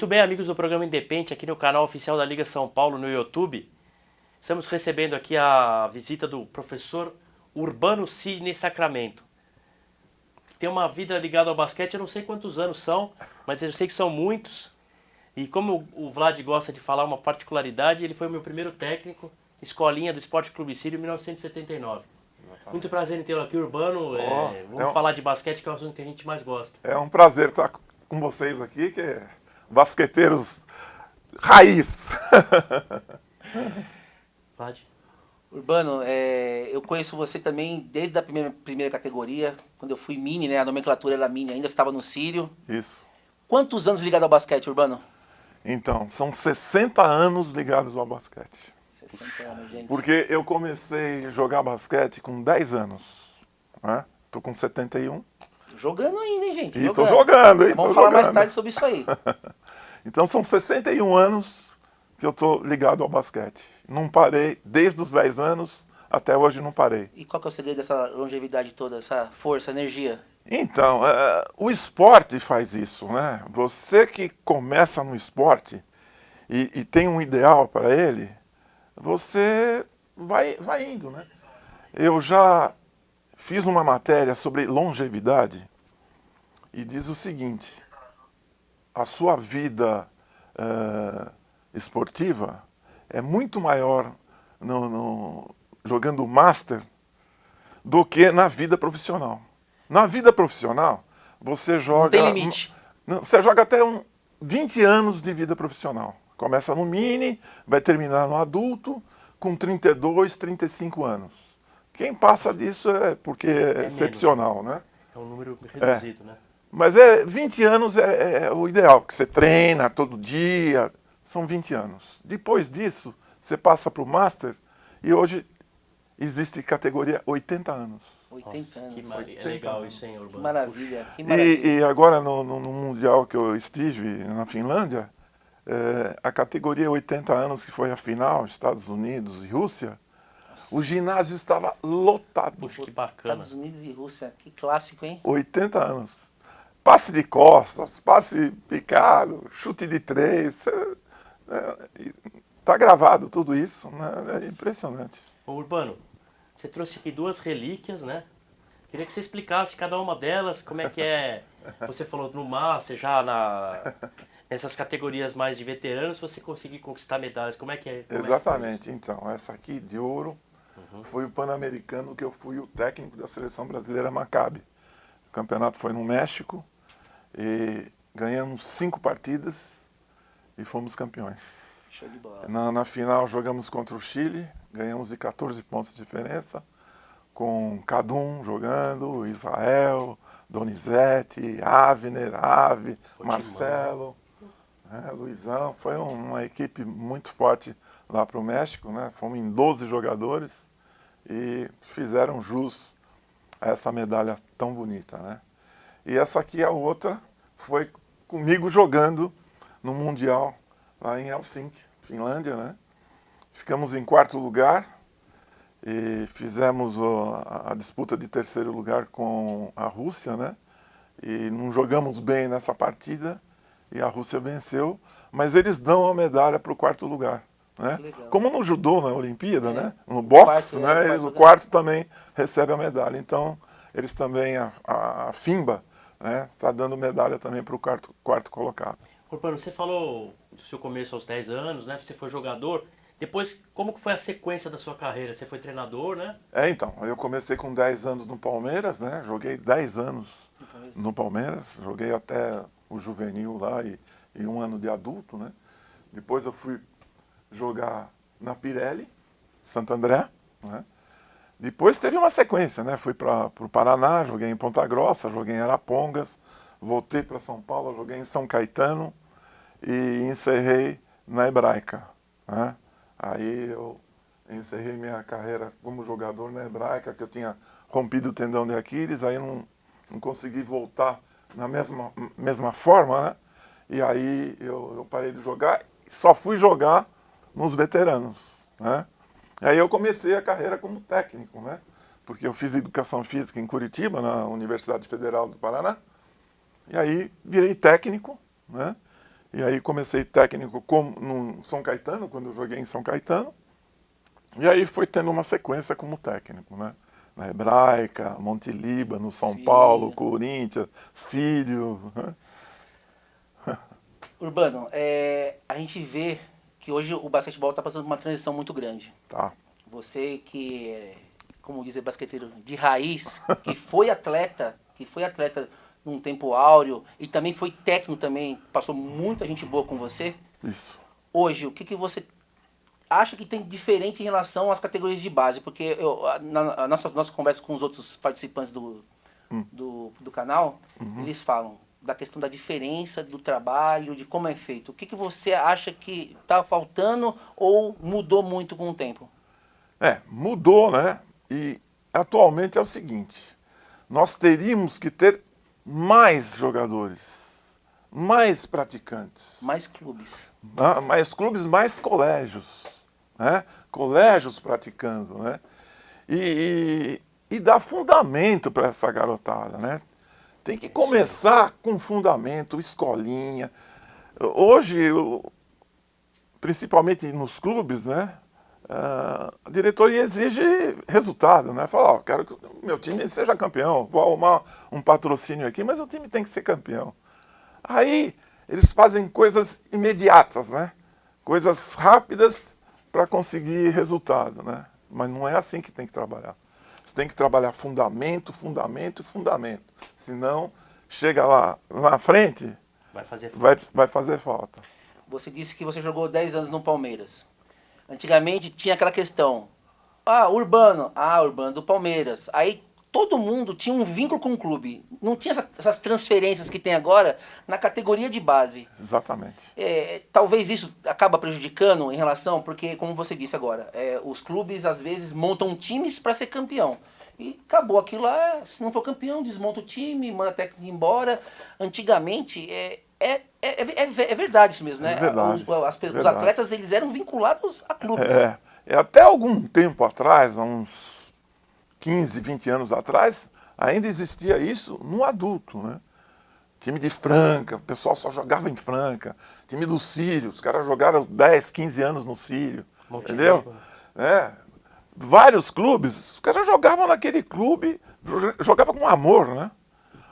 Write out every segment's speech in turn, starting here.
Muito bem, amigos do programa Independente, aqui no canal oficial da Liga São Paulo no YouTube. Estamos recebendo aqui a visita do professor Urbano Sidney Sacramento. Tem uma vida ligada ao basquete, eu não sei quantos anos são, mas eu sei que são muitos. E como o Vlad gosta de falar uma particularidade, ele foi o meu primeiro técnico, escolinha do Esporte Clube Sírio, em 1979. Muito prazer em tê-lo aqui, Urbano. Vamos falar de basquete, que é o assunto que a gente mais gosta. É um prazer estar com vocês aqui, que é basqueteiros raiz. Vlad. Urbano, eu conheço você também desde a primeira categoria, quando eu fui mini, né? A nomenclatura era mini, ainda estava no Sírio. Isso. Quantos anos ligado ao basquete, Urbano? Então, são 60 anos ligados ao basquete. 60 anos, gente. Porque eu comecei a jogar basquete com 10 anos. Né? Tô com 71. Jogando ainda, hein, gente? E tô jogando, hein? Vamos Tô falar jogando. mais tarde sobre isso aí. Então são 61 anos que eu tô ligado ao basquete. Não parei, desde os 10 anos até hoje não parei. E qual que é o segredo dessa longevidade toda, essa força, energia? Então, o esporte faz isso, né? Você que começa no esporte e tem um ideal para ele, você vai indo, né? Eu já fiz uma matéria sobre longevidade e diz o seguinte: a sua vida esportiva é muito maior jogando Master do que na vida profissional. Na vida profissional, você joga... Não tem limite. Você joga até 20 anos de vida profissional. Começa no mini, vai terminar no adulto, com 32, 35 anos. Quem passa disso é porque é excepcional, né? É um número reduzido, né? Mas 20 anos é o ideal, que você treina todo dia, são 20 anos. Depois disso, você passa para o Master e hoje existe categoria 80 anos. 80 Nossa, anos. é legal isso, hein, Que Urbano? maravilha, que maravilha. E agora no Mundial que eu estive na Finlândia, a categoria 80 anos, que foi a final, Estados Unidos e Rússia, o ginásio estava lotado. Puxa, que bacana. Estados Unidos e Rússia, que clássico, hein? 80 anos. Passe de costas, passe picado, chute de três. Tá gravado tudo isso, né? É impressionante. Ô, Urbano, você trouxe aqui duas relíquias, né? Queria que você explicasse cada uma delas, como é que é. Você falou no Master, já nessas categorias mais de veteranos, você conseguir conquistar medalhas. Como é que é? Exatamente. Então, essa aqui de ouro foi o Pan-Americano que eu fui o técnico da seleção brasileira Maccabi. O campeonato foi no México e ganhamos 5 partidas e fomos campeões. Show de bola. Na final jogamos contra o Chile, ganhamos de 14 pontos de diferença, com Kadum jogando, Israel, Donizete, Avner, Ave, Marcelo, Luizão. Foi uma equipe muito forte lá para o México, né? Fomos em 12 jogadores e fizeram jus a essa medalha tão bonita, né? E essa aqui, a outra, foi comigo jogando no Mundial lá em Helsinki, Finlândia, né? Ficamos em 4º lugar e fizemos a disputa de 3º lugar com a Rússia, né? E não jogamos bem nessa partida e a Rússia venceu, mas eles dão a medalha para o 4º lugar, né? Como no judô, na Olimpíada, né? No boxe, né? O quarto também recebe a medalha. Então, eles também, a FIMBA, né? Está dando medalha também para o quarto colocado. Urbano, você falou do seu começo aos 10 anos, né? Você foi jogador. Depois, como que foi a sequência da sua carreira? Você foi treinador, né? Então, eu comecei com 10 anos no Palmeiras, né? Joguei 10 anos no Palmeiras, joguei até o juvenil lá e 1 ano de adulto, né? Depois eu fui jogar na Pirelli, Santo André, né? Depois teve uma sequência, né? Fui para o Paraná, joguei em Ponta Grossa, joguei em Arapongas, voltei para São Paulo, joguei em São Caetano e encerrei na Hebraica, né? Aí eu encerrei minha carreira como jogador na Hebraica, que eu tinha rompido o tendão de Aquiles, aí não consegui voltar na mesma forma, né? E aí eu parei de jogar, só fui jogar nos veteranos, né? Aí eu comecei a carreira como técnico, né? Porque eu fiz educação física em Curitiba, na Universidade Federal do Paraná, e aí virei técnico, né? E aí comecei técnico no São Caetano, quando eu joguei em São Caetano. E aí foi tendo uma sequência como técnico, né? Na Hebraica, Monte Líbano, São Sim. Paulo, Corinthians, Sírio. Né? Urbano, a gente vê que hoje o basquetebol está passando por uma transição muito grande. Tá. Você que é, como diz o basqueteiro, de raiz, que foi atleta num tempo áureo e também foi técnico também, passou muita gente boa com você. Isso. Hoje, o que você acha que tem diferente em relação às categorias de base? Porque na nossa conversa com os outros participantes do canal, eles falam da questão da diferença do trabalho, de como é feito. O que você acha que está faltando ou mudou muito com o tempo? Mudou, né? E atualmente é o seguinte, nós teríamos que ter mais jogadores, mais praticantes, Mais clubes. mais clubes, mais colégios, né? Colégios praticando, né? E dar fundamento para essa garotada, né? Tem que começar com fundamento, escolinha. Hoje, principalmente nos clubes, né? A diretoria exige resultado, né? Fala, quero que o meu time seja campeão, vou arrumar um patrocínio aqui, mas o time tem que ser campeão. Aí eles fazem coisas imediatas, né? Coisas rápidas para conseguir resultado, né? Mas não é assim que tem que trabalhar. Você tem que trabalhar fundamento, fundamento e fundamento. Senão, chega lá na frente, vai fazer falta. Você disse que você jogou 10 anos no Palmeiras. Antigamente tinha aquela questão, Urbano do Palmeiras. Aí todo mundo tinha um vínculo com o clube. Não tinha essas transferências que tem agora na categoria de base. Exatamente. Talvez isso acaba prejudicando em relação, porque como você disse agora, os clubes às vezes montam times para ser campeão. E acabou aquilo lá, se não for campeão, desmonta o time, manda o técnico embora. Antigamente, é verdade isso mesmo, né? É verdade, Os atletas, eles eram vinculados a clubes. Até algum tempo atrás, há uns 15, 20 anos atrás, ainda existia isso no adulto, né? Time de Franca, o pessoal só jogava em Franca. Time do Sírio, os caras jogaram 10, 15 anos no Sírio, entendeu? Vários clubes, os caras jogavam naquele clube, jogavam com amor, né?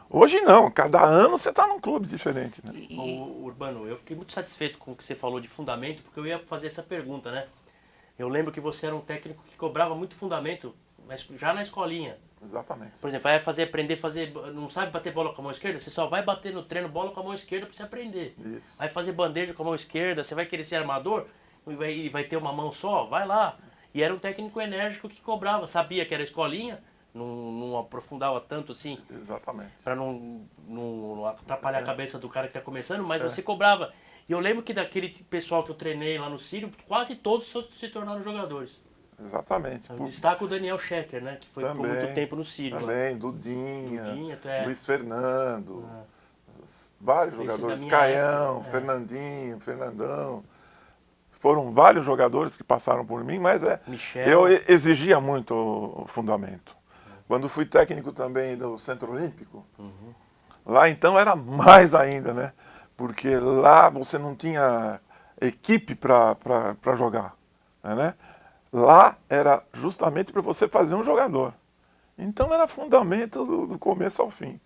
Hoje não, cada ano você está num clube diferente, né? Urbano, eu fiquei muito satisfeito com o que você falou de fundamento, porque eu ia fazer essa pergunta, né? Eu lembro que você era um técnico que cobrava muito fundamento, mas já na escolinha. Exatamente. Por exemplo, vai aprender a fazer, não sabe bater bola com a mão esquerda? Você só vai bater no treino bola com a mão esquerda para você aprender. Isso. Vai fazer bandeja com a mão esquerda, você vai querer ser armador e vai ter uma mão só? Vai lá. E era um técnico enérgico que cobrava, sabia que era escolinha, não aprofundava tanto assim. Exatamente. Para não atrapalhar a cabeça do cara que está começando, mas você cobrava. E eu lembro que daquele pessoal que eu treinei lá no Sírio, quase todos se tornaram jogadores. Exatamente. Eu destaco o Daniel Schecker, né? Que foi por muito tempo no Sírio. Também, lá. Dudinha, é. Luiz Fernando, vários jogadores, Caião, Fernandinho, Fernandão. Foram vários jogadores que passaram por mim, mas eu exigia muito o fundamento. Quando fui técnico também do Centro Olímpico, lá então era mais ainda, né? Porque lá você não tinha equipe para jogar, né? Lá era justamente para você fazer um jogador. Então era fundamento do começo ao fim.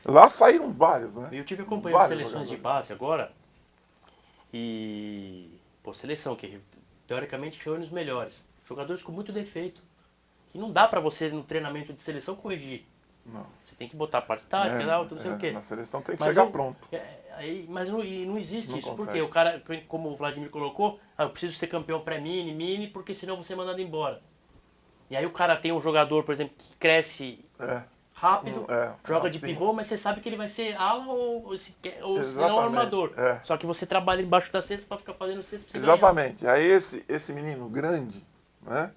Lá saíram vários, né? Eu tive acompanhando seleções de base agora. E... Pô, seleção que teoricamente reúne os melhores. Jogadores com muito defeito. Que não dá pra você no treinamento de seleção corrigir. Não. Você tem que botar a parte tática, não sei o quê. Na seleção tem que chegar pronto. Mas não existe Não isso. consegue. Porque o cara, como o Vladimir colocou, eu preciso ser campeão pré-mini, porque senão eu vou ser mandado embora. E aí o cara tem um jogador, por exemplo, que cresce rápido, joga de pivô, mas você sabe que ele vai ser ala ou se não armador. Só que você trabalha embaixo da cesta para ficar fazendo cesta pra você Exatamente. Ganhar. Aí esse menino grande, né?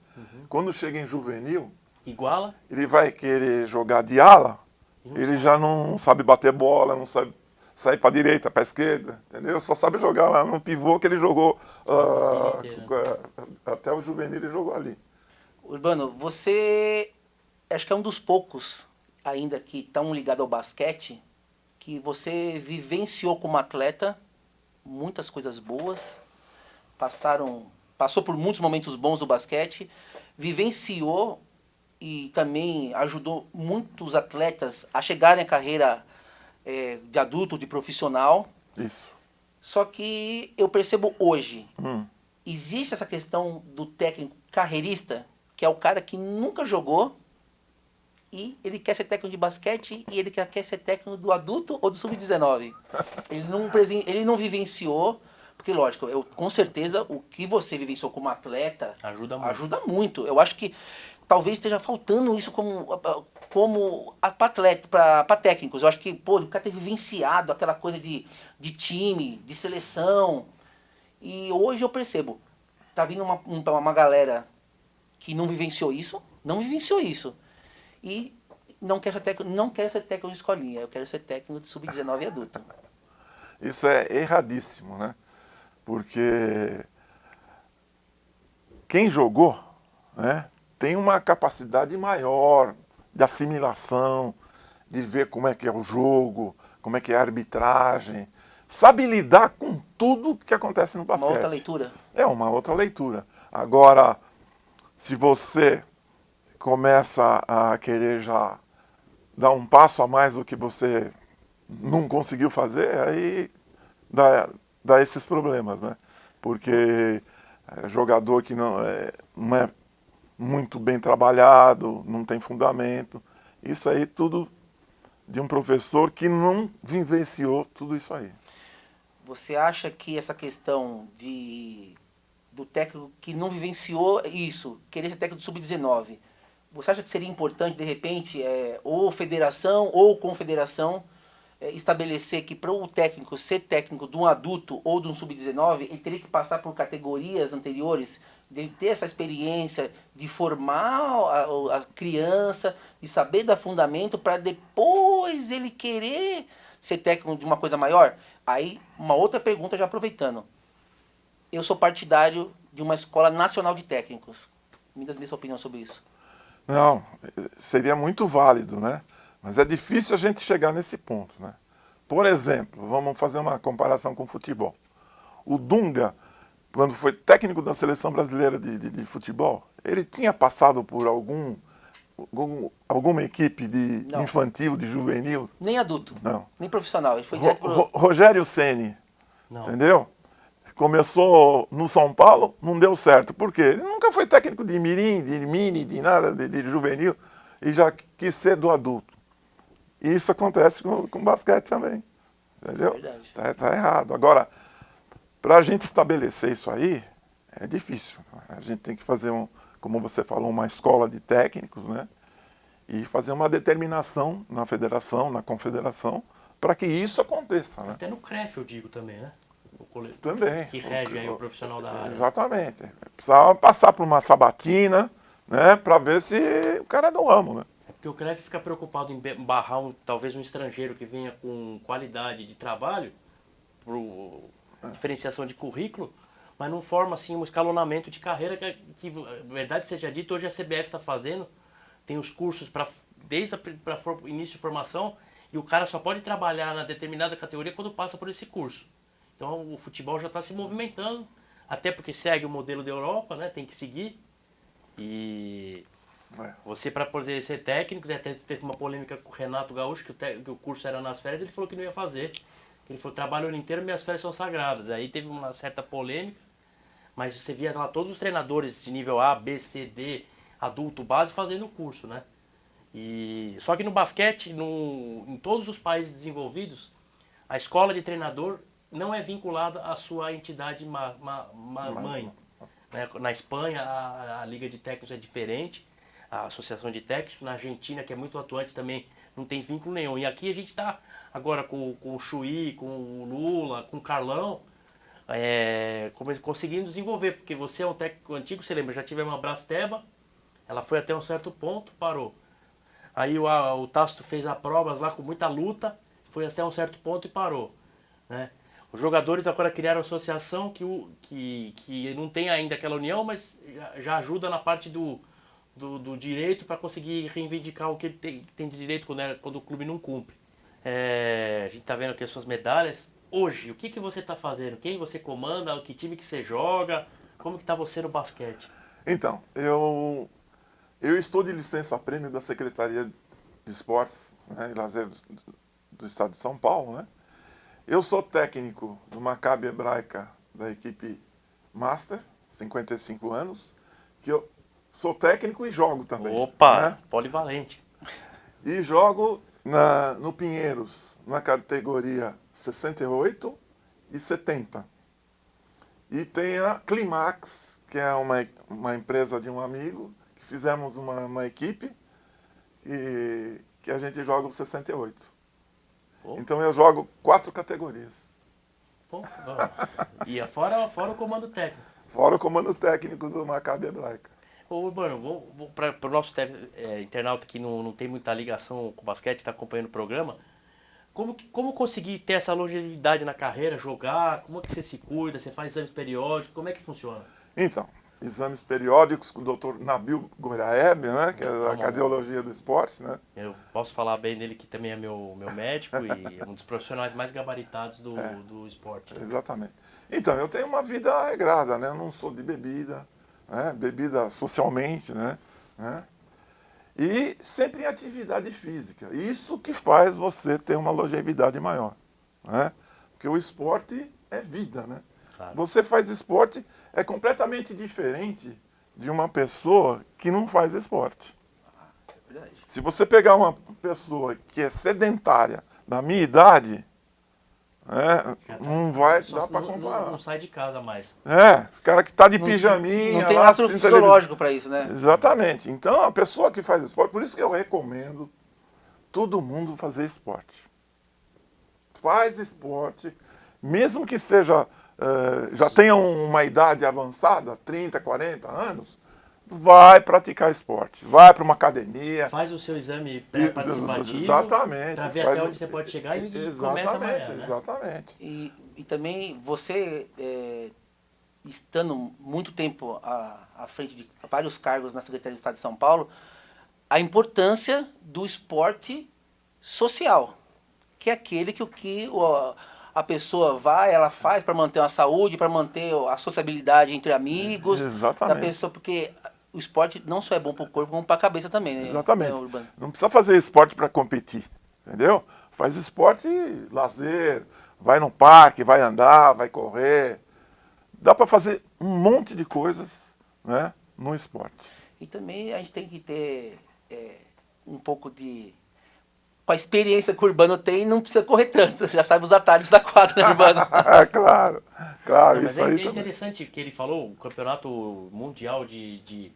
Quando chega em juvenil, iguala, ele vai querer jogar de ala, ele já não sabe bater bola, não sabe sair para direita, para esquerda, entendeu? Só sabe jogar lá no pivô que ele jogou até o juvenil, ele jogou ali. Urbano, você acho que é um dos poucos ainda que estão ligados ao basquete que você vivenciou como atleta muitas coisas boas, passou por muitos momentos bons do basquete, vivenciou e também ajudou muitos atletas a chegarem à carreira de adulto, de profissional. Isso. Só que eu percebo hoje, Hum. existe essa questão do técnico carreirista, que é o cara que nunca jogou e ele quer ser técnico de basquete e ele quer ser técnico do adulto ou do sub-19. Ele não vivenciou, porque lógico, com certeza o que você vivenciou como atleta Ajuda muito. ajuda muito. Eu acho que talvez esteja faltando isso como para técnicos. Eu acho que, pô, o cara ter vivenciado aquela coisa de time, de seleção. E hoje eu percebo, tá vindo uma galera que não vivenciou isso, e não quer ser técnico de escolinha, eu quero ser técnico de sub-19 adulto. Isso é erradíssimo, né? Porque quem jogou, né, tem uma capacidade maior de assimilação, de ver como é que é o jogo, como é que é a arbitragem, sabe lidar com tudo que acontece no basquete. Uma outra leitura. É uma outra leitura. Agora, se você começa a querer já dar um passo a mais do que você não conseguiu fazer, aí dá esses problemas, né? Porque jogador que não é muito bem trabalhado, não tem fundamento, isso aí tudo de um professor que não vivenciou tudo isso aí. Você acha que essa questão do técnico que não vivenciou isso, querer ser técnico do sub-19, você acha que seria importante, de repente, ou federação ou confederação, estabelecer que para o técnico ser técnico de um adulto ou de um sub-19, ele teria que passar por categorias anteriores, de ter essa experiência de formar a criança, de saber dar fundamento para depois ele querer ser técnico de uma coisa maior? Aí, uma outra pergunta já aproveitando. Eu sou partidário de uma escola nacional de técnicos. Me dê sua opinião sobre isso. Não, seria muito válido, né? Mas é difícil a gente chegar nesse ponto, né? Por exemplo, vamos fazer uma comparação com o futebol. O Dunga, quando foi técnico da seleção brasileira de futebol, ele tinha passado por alguma equipe de Não. infantil, de juvenil? Nem adulto, Não. nem profissional. Ele foi direto pro... Rogério Ceni, Não. entendeu? Começou no São Paulo, não deu certo. Por quê? Ele nunca foi técnico de mirim, de mini, de nada, de juvenil, e já quis ser do adulto. E isso acontece com basquete também, entendeu? Verdade. Tá errado. Agora, para a gente estabelecer isso aí, é difícil. A gente tem que fazer, como você falou, uma escola de técnicos, né? E fazer uma determinação na federação, na confederação, para que isso aconteça, né? Até no CREF eu digo também, né? Também. Que rege aí o profissional da área. Exatamente. Precisava passar por uma sabatina, né? Para ver se o cara é do ramo, né? É porque o CREF fica preocupado em barrar talvez um estrangeiro que venha com qualidade de trabalho, por diferenciação de currículo, mas não forma assim um escalonamento de carreira que verdade seja dita, hoje a CBF está fazendo, tem os cursos desde o início de formação, e o cara só pode trabalhar na determinada categoria quando passa por esse curso. Então o futebol já está se movimentando, até porque segue o modelo da Europa, né? Tem que seguir. E você, para poder ser técnico, até teve uma polêmica com o Renato Gaúcho, que o curso era nas férias, ele falou que não ia fazer. Ele falou, trabalho o ano inteiro, minhas férias são sagradas. Aí teve uma certa polêmica, mas você via lá todos os treinadores de nível A, B, C, D, adulto, base, fazendo o curso, né? Só que no basquete, em todos os países desenvolvidos, a escola de treinador não é vinculada à sua entidade mãe. Né? Na Espanha, a Liga de Técnicos é diferente, a Associação de Técnicos. Na Argentina, que é muito atuante também, não tem vínculo nenhum. E aqui a gente está agora com o Chuí, com o Lula, com o Carlão, conseguindo desenvolver. Porque você é um técnico antigo, você lembra, já tivemos uma Brasteba, ela foi até um certo ponto, parou. Aí o Tácito fez as provas lá com muita luta, foi até um certo ponto e parou. Né? Os jogadores agora criaram associação que não tem ainda aquela união, mas já ajuda na parte do direito para conseguir reivindicar o que ele tem de direito quando o clube não cumpre. A gente está vendo aqui as suas medalhas, hoje, o que você está fazendo? Quem você comanda? Que time que você joga? Como que tá você no basquete? Então, eu estou de licença-prêmio da Secretaria de Esportes, né, e Lazer do Estado de São Paulo, né? Eu sou técnico do Maccabi Hebraica da equipe Master, 55 anos, que eu sou técnico e jogo também. Opa, Né? polivalente. E jogo no Pinheiros, na categoria 68 e 70. E tem a Climax, que é uma empresa de um amigo, que fizemos uma equipe que a gente joga o 68. Pô. Então eu jogo 4 categorias. Pô, e fora o comando técnico. Fora o comando técnico do Maccabi Hebraica. Ô, Urbano, para o nosso internauta que não tem muita ligação com o basquete, está acompanhando o programa, como conseguir ter essa longevidade na carreira, jogar? Como é que você se cuida? Você faz exames periódicos? Como é que funciona? Então, exames periódicos com o Dr. Nabil Goraeb, né, que é da Vamos. cardiologia do esporte, né? Eu posso falar bem dele, que também é meu médico e é um dos profissionais mais gabaritados do esporte. Exatamente. Então, eu tenho uma vida regrada, né? Eu não sou de bebida, né? Bebida socialmente, né? E sempre em atividade física. Isso que faz você ter uma longevidade maior, né? Porque o esporte é vida, né? Claro. Você faz esporte é completamente diferente de uma pessoa que não faz esporte. É verdade. Se você pegar uma pessoa que é sedentária da minha idade, não vai dar para comparar. Não sai de casa mais. O cara que está de pijaminha Não tem lá, lastro assim, fisiológico para isso, né? Exatamente. Então, a pessoa que faz esporte, por isso que eu recomendo todo mundo fazer esporte. Faz esporte, mesmo que seja, já tenha uma idade avançada, 30, 40 anos, vai praticar esporte. Vai para uma academia. Faz o seu exame participativo. Exatamente. Para ver até onde você pode chegar e começa amanhã, né? Exatamente. E também você, estando muito tempo à frente de vários cargos na Secretaria de Estado de São Paulo, a importância do esporte social, que é aquele que a pessoa vai, ela faz para manter a saúde, para manter a sociabilidade entre amigos. Exatamente. Da pessoa, porque o esporte não só é bom para o corpo, como para a cabeça também, né? Exatamente. Né, Urbano? Não precisa fazer esporte para competir, entendeu? Faz esporte lazer, vai no parque, vai andar, vai correr. Dá para fazer um monte de coisas, né, no esporte. E também a gente tem que ter um pouco de... Com a experiência que o Urbano tem, não precisa correr tanto. Já sabe os atalhos da quadra, né, Urbano? Claro, Não, mas isso aí também. interessante que ele falou, o campeonato mundial de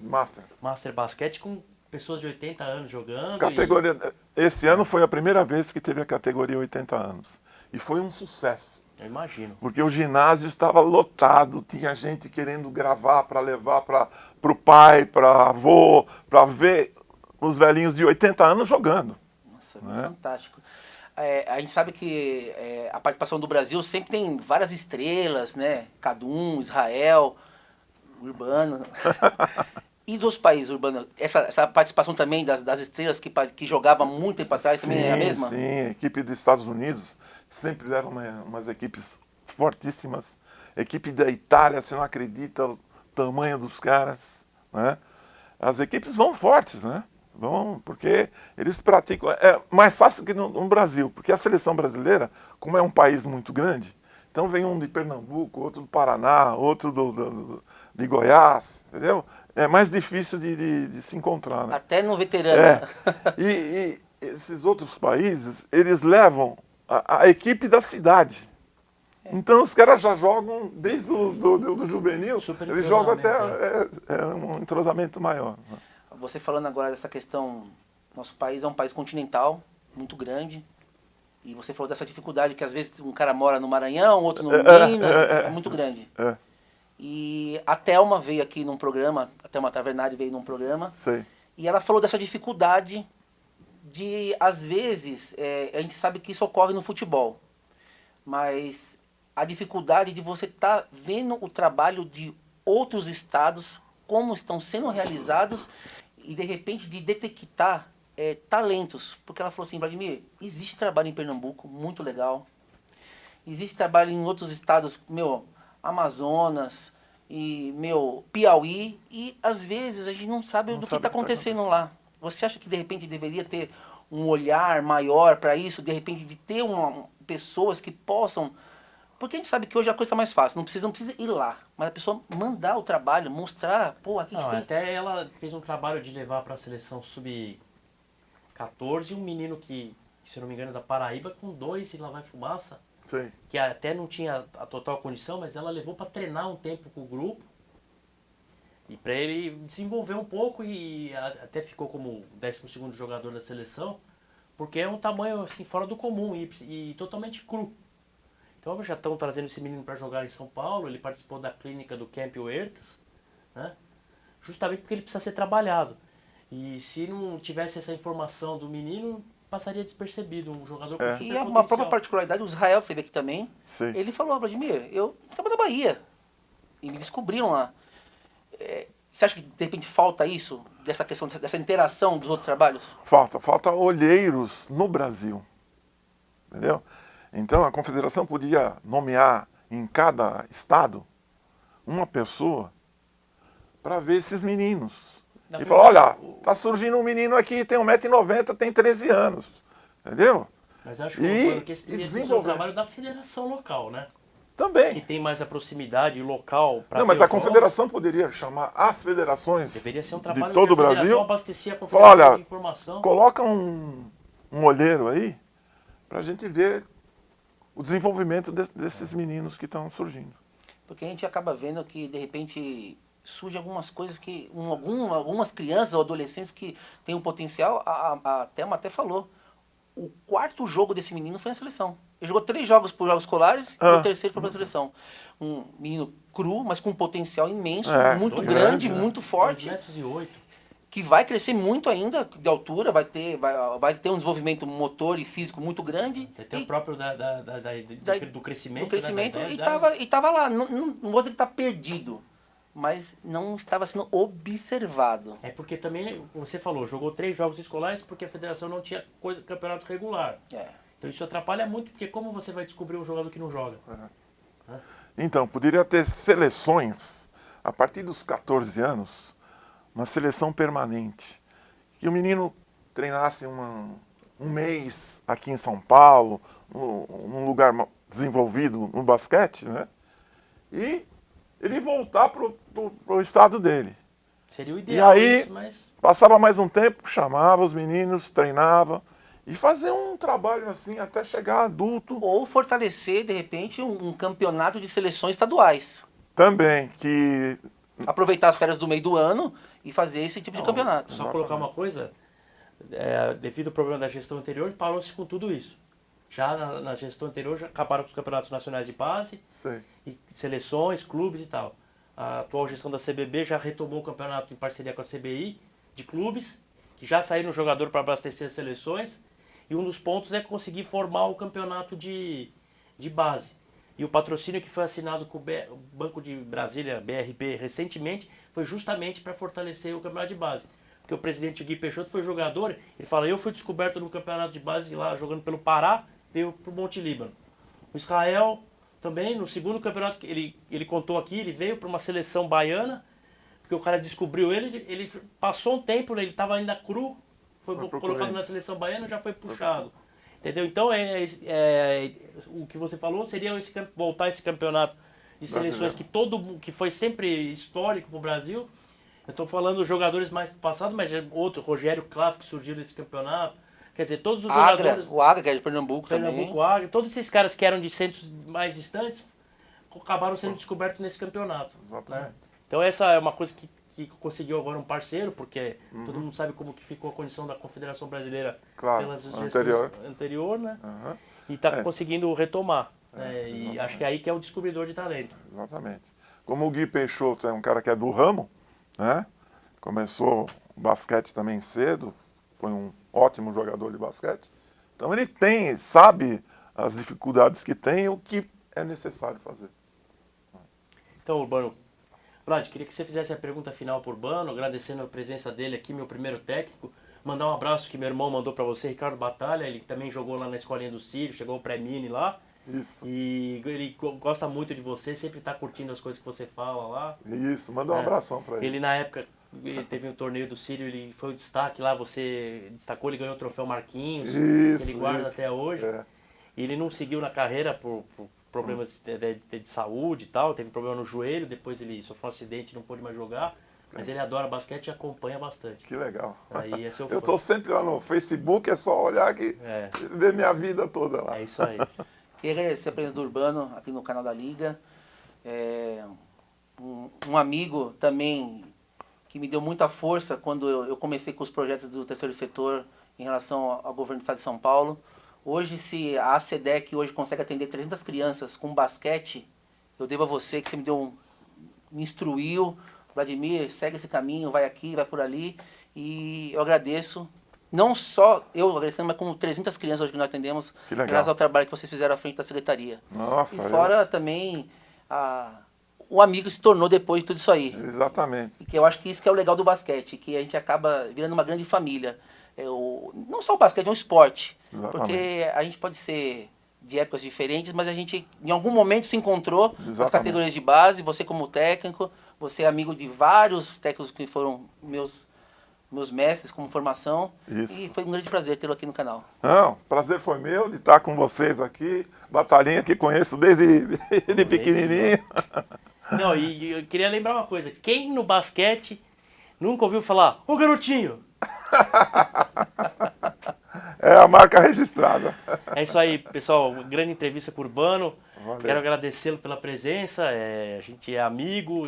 Master Basquete com pessoas de 80 anos jogando. Categoria, esse ano foi a primeira vez que teve a categoria 80 anos. E foi um sucesso. Eu imagino. Porque o ginásio estava lotado, tinha gente querendo gravar para levar para o pai, para avô, para ver os velhinhos de 80 anos jogando. Nossa, fantástico. A gente sabe que a participação do Brasil sempre tem várias estrelas, né? Cadum, Israel, Urbano. E dos outros países, Urbano? Essa participação também das estrelas que jogavam muito tempo atrás também é a mesma? Sim, a equipe dos Estados Unidos sempre leva umas equipes fortíssimas. A equipe da Itália, você não acredita o tamanho dos caras, né? As equipes vão fortes, né? Vão, porque eles praticam... É mais fácil que no Brasil, porque a seleção brasileira, como é um país muito grande, então vem um de Pernambuco, outro do Paraná, outro de Goiás, entendeu? É mais difícil de se encontrar, né? Até no veterano. E esses outros países, eles levam a equipe da cidade. Então os caras já jogam desde do juvenil, eles jogam até um entrosamento maior. Você falando agora dessa questão, nosso país é um país continental, muito grande, e você falou dessa dificuldade que às vezes um cara mora no Maranhão, outro no Minas, é muito grande. E a Thelma veio aqui num programa, a Thelma Tavernari veio num programa, Sei. e ela falou dessa dificuldade de, às vezes, a gente sabe que isso ocorre no futebol, mas a dificuldade de você estar vendo o trabalho de outros estados, como estão sendo realizados, e de repente de detectar talentos. Porque ela falou assim, Vladimir, existe trabalho em Pernambuco, muito legal. existe trabalho em outros estados, Amazonas e, Piauí, e às vezes a gente não sabe Não do que sabe está o que tá acontecendo lá. Você acha que de repente deveria ter um olhar maior para isso, de repente de ter pessoas que possam. Porque a gente sabe que hoje a coisa está mais fácil, não precisa ir lá, mas a pessoa mandar o trabalho, mostrar, pô, aqui Não, tem. até ela fez um trabalho de levar para a seleção sub-14 um menino que, se eu não me engano, é da Paraíba, com 2 e lá vai fumaça, Sim. que até não tinha a total condição, mas ela levou para treinar um tempo com o grupo e para ele desenvolver um pouco e até ficou como o 12º jogador da seleção, porque é um tamanho assim fora do comum e totalmente cru. Então já estão trazendo esse menino para jogar em São Paulo, ele participou da clínica do Camp Huertas, né? Justamente porque ele precisa ser trabalhado. E se não tivesse essa informação do menino, passaria despercebido, um jogador com É. super E uma própria potencial. particularidade, o Israel que esteve aqui também, Sim. ele falou, Vladimir, eu estava na Bahia, e me descobriram lá. Você acha que de repente falta isso, dessa questão, dessa interação dos outros trabalhos? Falta olheiros no Brasil. Entendeu? Então a confederação podia nomear em cada estado uma pessoa para ver esses meninos. Na E falar, verdade, olha, tá surgindo um menino aqui, tem 1,90 m, tem 13 anos. Entendeu? Mas eu acho que esse E deveria ser o desenvolver. trabalho da federação local, né? Que Também. tem mais a proximidade local para Não, mas a confederação poderia chamar as federações deveria ser um de trabalho todo o que a federação Brasil. abastecia a Falar, confederação olha, de informação. coloca um olheiro aí para a gente ver o desenvolvimento desses meninos que estão surgindo. Porque a gente acaba vendo que, de repente, surgem algumas coisas que. Algumas crianças ou adolescentes que têm um potencial, a Thelma até falou. O 4º jogo desse menino foi na seleção. Ele jogou 3 jogos por jogos escolares e o terceiro foi para a seleção. Um menino cru, mas com um potencial imenso, muito dois grande, grande, né? muito forte, 2,08 m. que vai crescer muito ainda de altura, vai ter um desenvolvimento motor e físico muito grande. Até o próprio do crescimento, do crescimento, né? e tava lá. Não vou dizer que está perdido, mas não estava sendo observado. É porque também, como você falou, jogou 3 jogos escolares porque a federação não tinha campeonato regular. É. Então isso atrapalha muito, porque como você vai descobrir um jogador que não joga? Então, poderia ter seleções, a partir dos 14 anos, uma seleção permanente. Que o menino treinasse um mês aqui em São Paulo, num lugar desenvolvido no basquete, né? E ele voltar pro estado dele. Seria o E ideal aí, isso, mas passava mais um tempo, chamava os meninos, treinava. E fazer um trabalho assim até chegar adulto. Ou fortalecer, de repente, um campeonato de seleções estaduais. Também, que Aproveitar as férias do meio do ano e fazer esse tipo de não, campeonato. só colocar uma coisa, devido ao problema da gestão anterior, parou-se com tudo isso. Já na gestão anterior, já acabaram com os campeonatos nacionais de base, sei, e seleções, clubes e tal. A atual gestão da CBB já retomou o campeonato em parceria com a CBI, de clubes, que já saíram jogador para abastecer as seleções, e um dos pontos é conseguir formar o campeonato de base. E o patrocínio que foi assinado com o Banco de Brasília, BRB, recentemente, foi justamente para fortalecer o campeonato de base. Porque o presidente Gui Peixoto foi jogador, ele fala, eu fui descoberto no campeonato de base lá, jogando pelo Pará, veio para o Monte Líbano. O Israel também, no segundo campeonato que ele contou aqui, ele veio para uma seleção baiana, porque o cara descobriu ele passou um tempo, ele estava ainda cru, foi colocado na seleção baiana, já foi puxado. Entendeu? Então, o que você falou seria voltar esse campeonato de seleções que foi sempre histórico para o Brasil. Eu estou falando dos jogadores mais passados, mas outro, Rogério Clavo, que surgiu desse campeonato. Quer dizer, todos os jogadores... O Agra, que é de Pernambuco também. Agra, todos esses caras que eram de centros mais distantes, acabaram sendo descobertos nesse campeonato. Exatamente. Né? Então essa é uma coisa que conseguiu agora um parceiro, porque todo mundo sabe como que ficou a condição da Confederação Brasileira pelas gestões anterior, né? E está conseguindo retomar. E acho que é aí que é o descobridor de talento. Exatamente. Como o Gui Peixoto é um cara que é do ramo, né? Começou o basquete também cedo, foi um ótimo jogador de basquete. Então ele sabe as dificuldades que tem e o que é necessário fazer. Então, Urbano, Vlad, queria que você fizesse a pergunta final para o Urbano, agradecendo a presença dele aqui, meu primeiro técnico. Mandar um abraço que meu irmão mandou para você, Ricardo Batalha, ele também jogou lá na Escolinha do Círio, chegou ao pré-mini lá. Isso, E ele gosta muito de você, sempre tá curtindo as coisas que você fala lá. isso. Manda um abração pra ele. Ele na época, ele teve um torneio do Sírio, ele foi o destaque lá, você destacou, ele ganhou o troféu Marquinhos, que ele Isso, guarda isso. até hoje. É. E ele não seguiu na carreira por problemas de saúde e tal, teve problema no joelho, depois ele sofreu um acidente e não pôde mais jogar. Mas ele adora basquete e acompanha bastante. Que legal. Aí é seu Eu fã. tô sempre lá no Facebook, é só olhar que É. ver minha vida toda lá. É isso aí. Queria agradecer a presença do Urbano aqui no canal da Liga. Um amigo também que me deu muita força quando eu comecei com os projetos do terceiro setor em relação ao governo do estado de São Paulo. Hoje, se a ACDEC hoje consegue atender 300 crianças com basquete, eu devo a você que você me instruiu. Vladimir, segue esse caminho, vai aqui, vai por ali. E eu agradeço, não só eu agradecendo, mas como 300 crianças hoje que nós atendemos, Que legal. graças ao trabalho que vocês fizeram à frente da secretaria. Nossa, E fora também o amigo que se tornou depois de tudo isso aí. exatamente. E que eu acho que isso que é o legal do basquete, que a gente acaba virando uma grande família. Não só o basquete, é um esporte. Exatamente. Porque a gente pode ser de épocas diferentes, mas a gente em algum momento se encontrou nas Exatamente. categorias de base, você como técnico, você é amigo de vários técnicos que foram meus mestres como formação. Isso. E foi um grande prazer tê-lo aqui no canal. Não, prazer foi meu de estar com vocês aqui. Batalhinha que conheço desde de pequenininho. Não, e eu queria lembrar uma coisa. Quem no basquete nunca ouviu falar, ô garotinho? É a marca registrada. É isso aí, pessoal. Uma grande entrevista com o Urbano. Valeu. Quero agradecê-lo pela presença. A gente é amigo,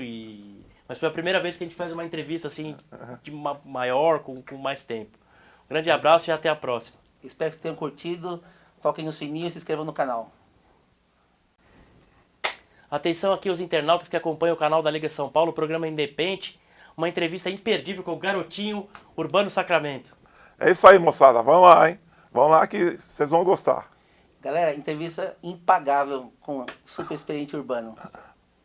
mas foi a primeira vez que a gente faz uma entrevista assim, maior, com mais tempo. Um grande abraço e até a próxima. Espero que vocês tenham curtido. Toquem no sininho e se inscrevam no canal. Atenção aqui os internautas que acompanham o canal da Liga São Paulo, o programa Independente. Uma entrevista imperdível com o garotinho Urbano Sacramento. É isso aí, moçada. Vamos lá, hein? Vamos lá que vocês vão gostar. Galera, entrevista impagável com o super experiente Urbano.